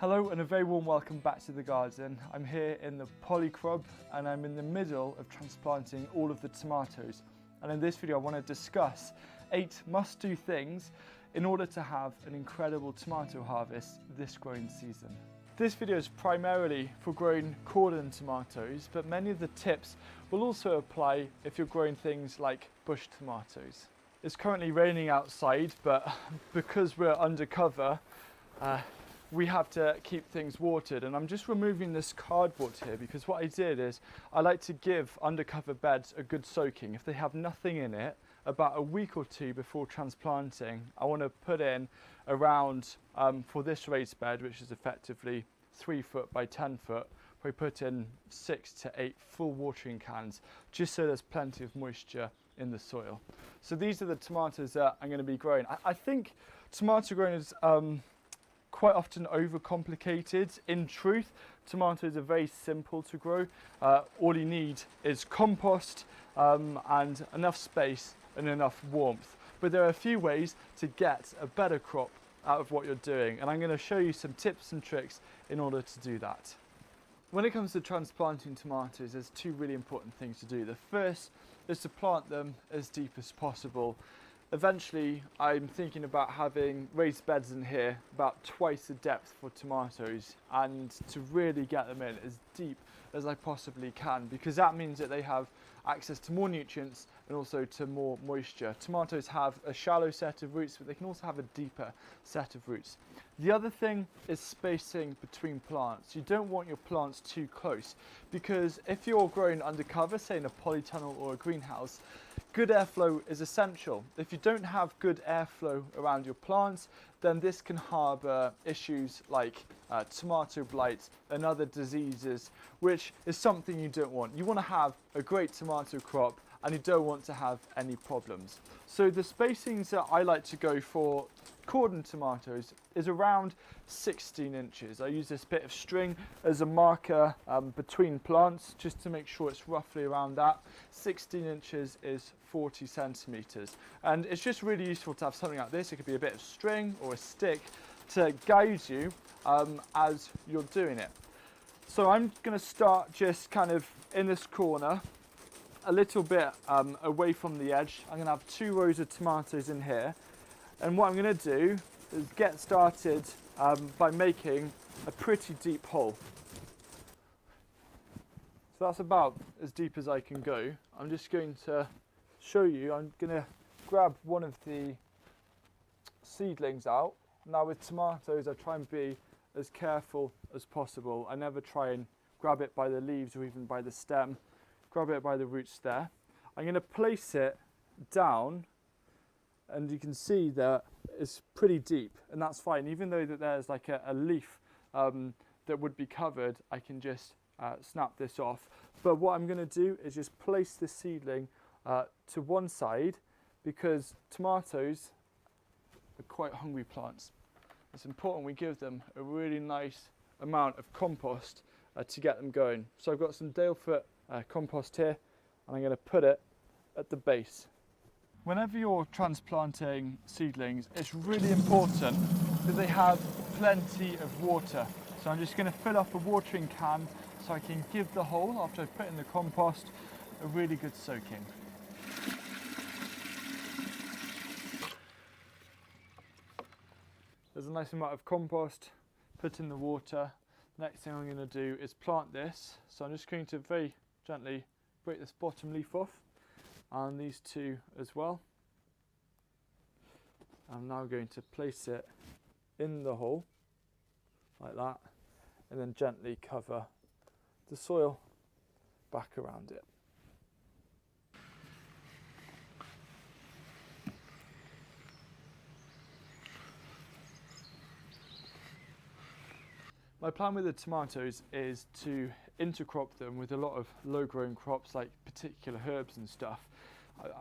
Hello and a very warm welcome back to the garden. I'm here in the polycrop and I'm in the middle of transplanting all of the tomatoes. And in this video I want to discuss 8 must-do things in order to have an incredible tomato harvest this growing season. This video is primarily for growing cordon tomatoes, but many of the tips will also apply if you're growing things like bush tomatoes. It's currently raining outside, but because we're undercover, we have to keep things watered, and I'm just removing this cardboard here because what I did is I like to give undercover beds a good soaking. If they have nothing in it, about a week or two before transplanting, I want to put in around, for this raised bed, which is effectively 3 foot by 10 foot, we put in 6 to 8 full watering cans, just so there's plenty of moisture in the soil. So these are the tomatoes that I'm going to be growing. I think tomato growing is quite often overcomplicated. In truth, tomatoes are very simple to grow. All you need is compost and enough space and enough warmth. But there are a few ways to get a better crop out of what you're doing, and I'm going to show you some tips and tricks in order to do that. When it comes to transplanting tomatoes, there's 2 really important things to do. The first is to plant them as deep as possible. Eventually, I'm thinking about having raised beds in here about twice the depth for tomatoes, and to really get them in as deep as I possibly can, because that means that they have access to more nutrients and also to more moisture. Tomatoes have a shallow set of roots, but they can also have a deeper set of roots. The other thing is spacing between plants. You don't want your plants too close, because if you're growing undercover, say in a polytunnel or a greenhouse, good airflow is essential. If you don't have good airflow around your plants, then this can harbour issues like tomato blight and other diseases, which is something you don't want. You want to have a great tomato crop and you don't want to have any problems. So the spacings that I like to go for cordon tomatoes is around 16 inches. I use this bit of string as a marker between plants just to make sure it's roughly around that. 16 inches is 40 centimetres, and it's just really useful to have something like this. It could be a bit of string or a stick to guide you as you're doing it. So I'm going to start just kind of in this corner, a little bit away from the edge. I'm going to have 2 rows of tomatoes in here, and what I'm going to do is get started by making a pretty deep hole. So that's about as deep as I can go. I'm just going to show you. I'm going to grab one of the seedlings out. Now with tomatoes, I try and be as careful as possible. I never try and grab it by the leaves or even by the stem. Grab it by the roots there. I'm going to place it down, and you can see that it's pretty deep, and that's fine. Even though that there's like a leaf that would be covered, I can just snap this off. But what I'm going to do is just place the seedling to one side, because tomatoes are quite hungry plants. It's important we give them a really nice amount of compost to get them going. So I've got some Dalefoot compost here, and I'm going to put it at the base. Whenever you're transplanting seedlings, it's really important that they have plenty of water. So I'm just going to fill up a watering can so I can give the hole, after I've put in the compost, a really good soaking. There's a nice amount of compost, put in the water. The next thing I'm going to do is plant this. So I'm just going to very gently break this bottom leaf off, and these 2 as well. I'm now going to place it in the hole like that, and then gently cover the soil back around it. My plan with the tomatoes is to intercrop them with a lot of low-growing crops like particular herbs and stuff.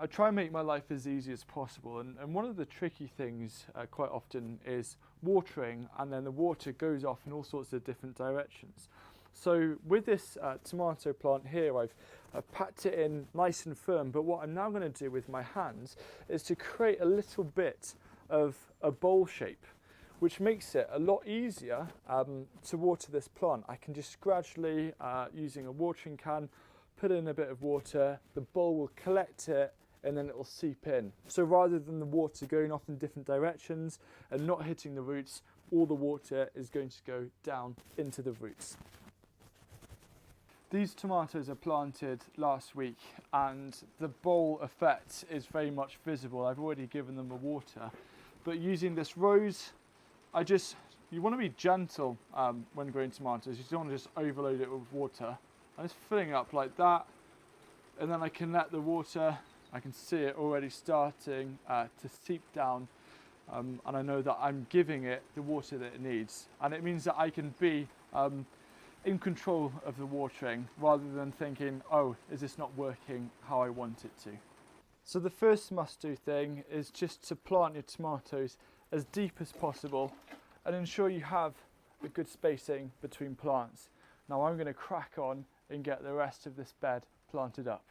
I try and make my life as easy as possible, and one of the tricky things quite often is watering, and then the water goes off in all sorts of different directions. So with this tomato plant here, I've packed it in nice and firm, but what I'm now going to do with my hands is to create a little bit of a bowl shape. which makes it a lot easier to water this plant. I can just gradually, using a watering can, put in a bit of water, the bowl will collect it, and then it will seep in. So rather than the water going off in different directions and not hitting the roots, all the water is going to go down into the roots. These tomatoes are planted last week and the bowl effect is very much visible. I've already given them the water, but using this rose, you want to be gentle when growing tomatoes. You don't want to just overload it with water. I'm just filling it up like that, and then I can let the water, I can see it already starting to seep down, and I know that I'm giving it the water that it needs, and it means that I can be in control of the watering rather than thinking, oh, is this not working how I want it to? So the first must-do thing is just to plant your tomatoes as deep as possible and ensure you have a good spacing between plants. Now I'm going to crack on and get the rest of this bed planted up.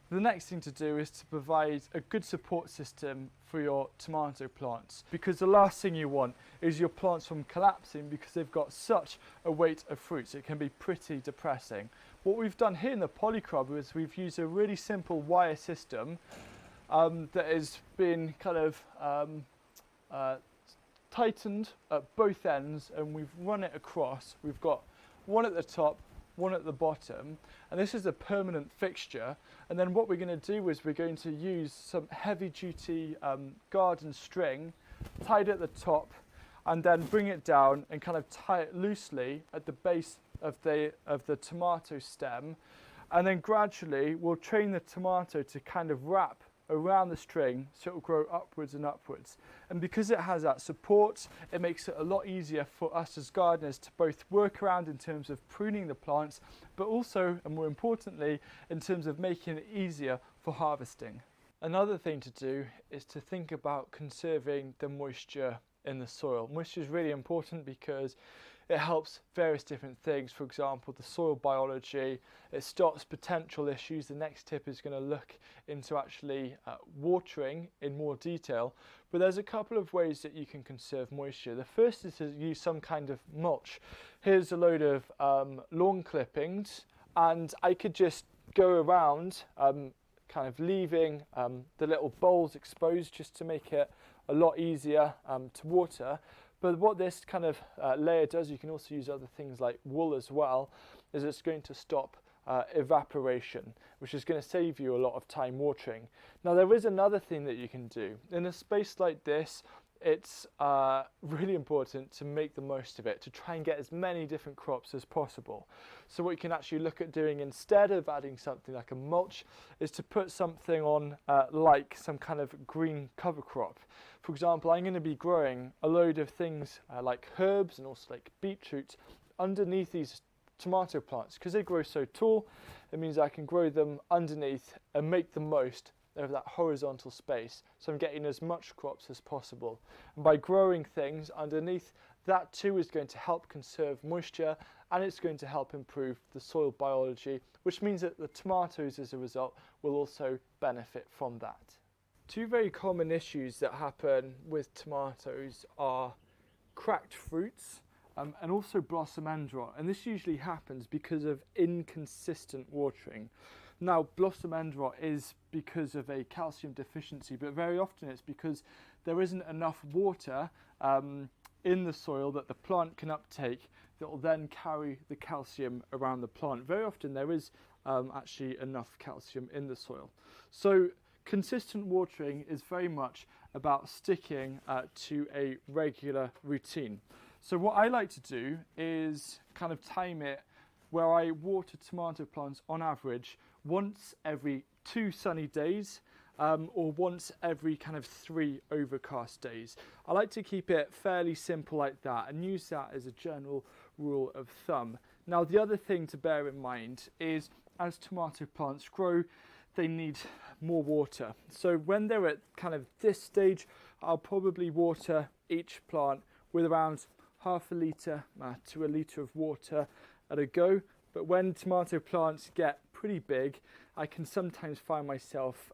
The next thing to do is to provide a good support system for your tomato plants, because the last thing you want is your plants from collapsing because they've got such a weight of fruits. It can be pretty depressing. What we've done here in the polycrub is we've used a really simple wire system that has been kind of tightened at both ends, and we've run it across. We've got one at the top, one at the bottom, and this is a permanent fixture. And then what we're going to do is we're going to use some heavy duty garden string tied at the top, and then bring it down and kind of tie it loosely at the base of the tomato stem, and then gradually we'll train the tomato to kind of wrap around the string so it will grow upwards and upwards. And because it has that support, it makes it a lot easier for us as gardeners to both work around in terms of pruning the plants, but also, and more importantly, in terms of making it easier for harvesting. Another thing to do is to think about conserving the moisture in the soil. Moisture is really important because it helps various different things. For example, the soil biology, it stops potential issues. The next tip is going to look into actually watering in more detail. But there's a couple of ways that you can conserve moisture. The first is to use some kind of mulch. Here's a load of lawn clippings, and I could just go around kind of leaving the little bowls exposed just to make it a lot easier to water. But what this kind of layer does, you can also use other things like wool as well, is it's going to stop evaporation, which is going to save you a lot of time watering. Now there is another thing that you can do. In a space like this, it's really important to make the most of it, to try and get as many different crops as possible. So what you can actually look at doing instead of adding something like a mulch is to put something on like some kind of green cover crop. For example, I'm going to be growing a load of things like herbs and also like beetroot underneath these tomato plants. Because they grow so tall, it means I can grow them underneath and make the most of that horizontal space. So I'm getting as much crops as possible. And by growing things underneath, that too is going to help conserve moisture, and it's going to help improve the soil biology, which means that the tomatoes as a result will also benefit from that. Two very common issues that happen with tomatoes are cracked fruits and also blossom end rot, and this usually happens because of inconsistent watering. Now, blossom end rot is because of a calcium deficiency, but very often it's because there isn't enough water in the soil that the plant can uptake that will then carry the calcium around the plant. Very often there is actually enough calcium in the soil. So consistent watering is very much about sticking to a regular routine. So what I like to do is kind of time it where I water tomato plants on average once every 2 sunny days or once every kind of 3 overcast days. I like to keep it fairly simple like that and use that as a general rule of thumb. Now the other thing to bear in mind is as tomato plants grow, they need more water. So when they're at kind of this stage, I'll probably water each plant with around half a litre to a litre of water at a go. But when tomato plants get pretty big, I can sometimes find myself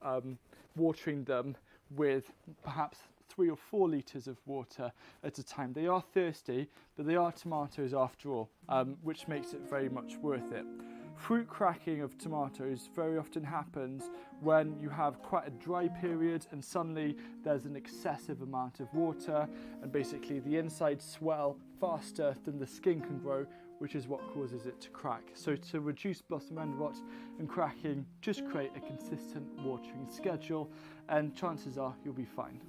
watering them with perhaps 3 or 4 litres of water at a time. They are thirsty, but they are tomatoes after all, which makes it very much worth it. Fruit cracking of tomatoes very often happens when you have quite a dry period and suddenly there's an excessive amount of water, and basically the insides swell faster than the skin can grow, which is what causes it to crack. So to reduce blossom end rot and cracking, just create a consistent watering schedule and chances are you'll be fine.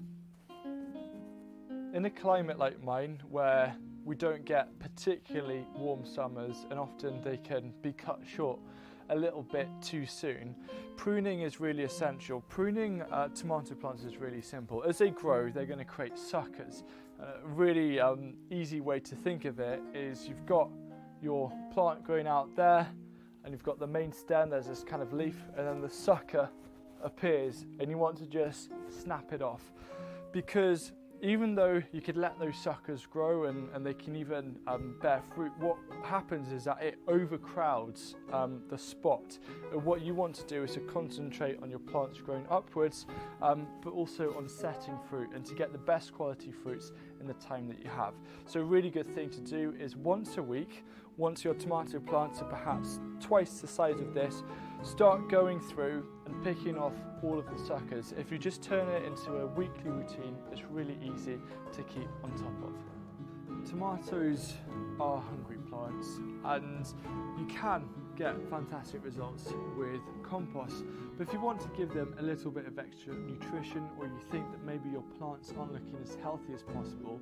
In a climate like mine, where we don't get particularly warm summers and often they can be cut short a little bit too soon, pruning is really essential. Pruning tomato plants is really simple. As they grow, they're going to create suckers. A really easy way to think of it is you've got your plant growing out there and you've got the main stem, there's this kind of leaf, and then the sucker appears and you want to just snap it off, because even though you could let those suckers grow and they can even bear fruit, what happens is that it overcrowds the spot. And what you want to do is to concentrate on your plants growing upwards, but also on setting fruit and to get the best quality fruits in the time that you have. So a really good thing to do is once a week, once your tomato plants are perhaps twice the size of this, start going through and picking off all of the suckers. If you just turn it into a weekly routine, it's really easy to keep on top of. Tomatoes are hungry plants and you can get fantastic results with compost, but if you want to give them a little bit of extra nutrition, or you think that maybe your plants aren't looking as healthy as possible,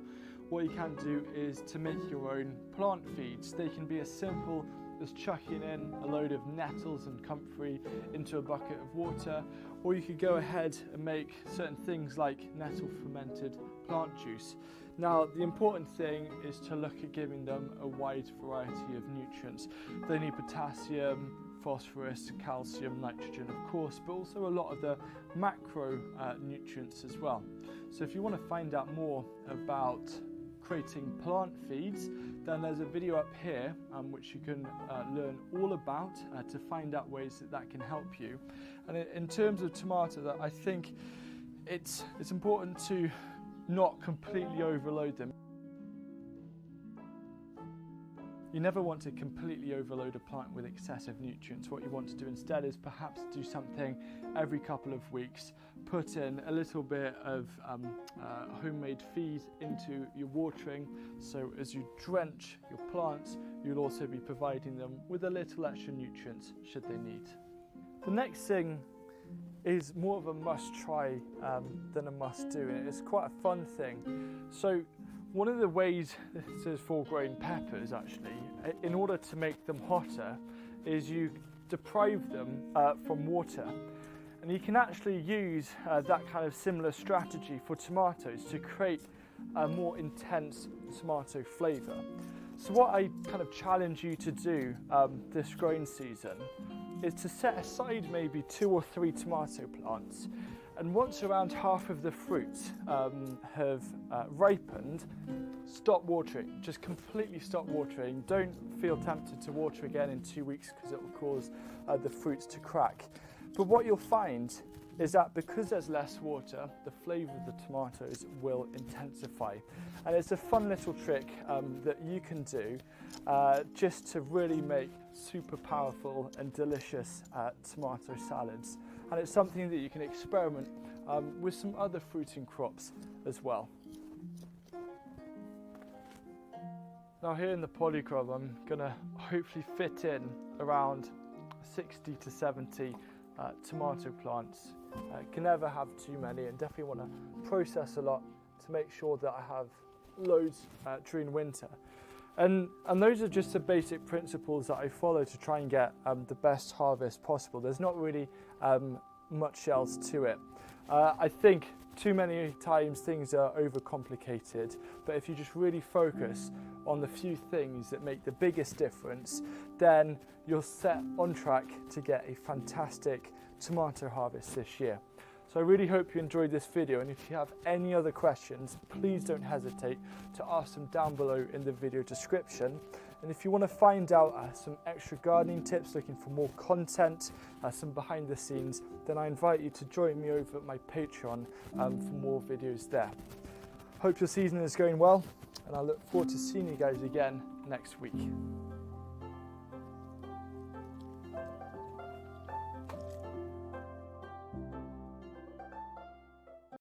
what you can do is to make your own plant feeds. They can be as simple as chucking in a load of nettles and comfrey into a bucket of water, or you could go ahead and make certain things like nettle fermented plant juice. Now, the important thing is to look at giving them a wide variety of nutrients. They need potassium, phosphorus, calcium, nitrogen of course, but also a lot of the macro nutrients as well. So if you want to find out more about creating plant feeds, then there's a video up here which you can learn all about to find out ways that can help you. And in terms of tomatoes, I think it's important to not completely overload them. You never want to completely overload a plant with excessive nutrients. What you want to do instead is perhaps do something every couple of weeks. Put in a little bit of homemade feed into your watering, so as you drench your plants, you'll also be providing them with a little extra nutrients should they need. The next thing is more of a must try than a must do, and it's quite a fun thing. So one of the ways, this is for growing peppers actually, in order to make them hotter, is you deprive them from water. And you can actually use that kind of similar strategy for tomatoes to create a more intense tomato flavour. So what I kind of challenge you to do this growing season is to set aside maybe 2 or 3 tomato plants, and once around half of the fruits have ripened, stop watering. Just completely stop watering. Don't feel tempted to water again in 2 weeks because it will cause the fruits to crack. But what you'll find is that because there's less water, the flavour of the tomatoes will intensify. And it's a fun little trick that you can do just to really make super powerful and delicious tomato salads. And it's something that you can experiment with some other fruiting crops as well. Now here in the polycrop, I'm going to hopefully fit in around 60 to 70 tomato plants. Can never have too many, and definitely want to process a lot to make sure that I have loads during winter. And those are just the basic principles that I follow to try and get the best harvest possible. There's not really much else to it. I think too many times things are overcomplicated, but if you just really focus on the few things that make the biggest difference, then you're set on track to get a fantastic tomato harvest this year. So I really hope you enjoyed this video, and if you have any other questions, please don't hesitate to ask them down below in the video description. And if you want to find out some extra gardening tips, looking for more content, some behind the scenes, then I invite you to join me over at my Patreon for more videos there. Hope your season is going well, and I look forward to seeing you guys again next week.